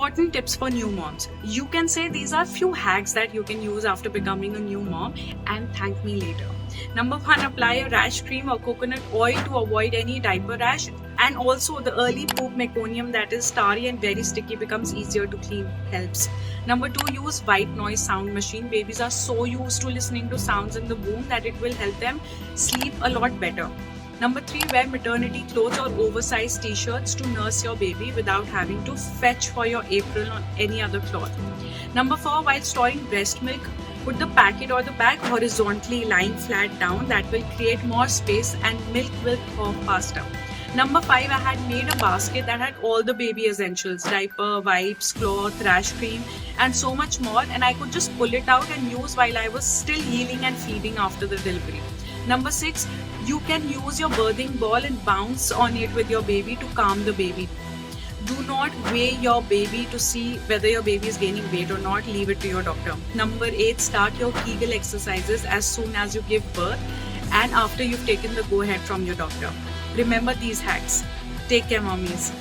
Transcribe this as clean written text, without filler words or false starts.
important tips for new moms. You can say these are few hacks that you can use after becoming a new mom and thank me later. Number one, apply a rash cream or coconut oil to avoid any diaper rash. And also the early poop meconium that is starry and very sticky becomes easier to clean helps. Number two, use white noise sound machine. Babies are so used to listening to sounds in the womb that it will help them sleep a lot better. Number three, wear maternity clothes or oversized t-shirts to nurse your baby without having to fetch for your apron or any other cloth. Number four, while storing breast milk, put the packet or the bag horizontally lying flat down. That will create more space and milk will thaw faster. Number five, I had made a basket that had all the baby essentials, diaper, wipes, cloth, rash cream, and so much more. And I could just pull it out and use while I was still healing and feeding after the delivery. Number six, you can use your birthing ball and bounce on it with your baby to calm the baby. Do not weigh your baby to see whether your baby is gaining weight or not. Leave it to your doctor. Number eight, start your Kegel exercises as soon as you give birth and after you've taken the go ahead from your doctor. Remember these hacks. Take care, mommies.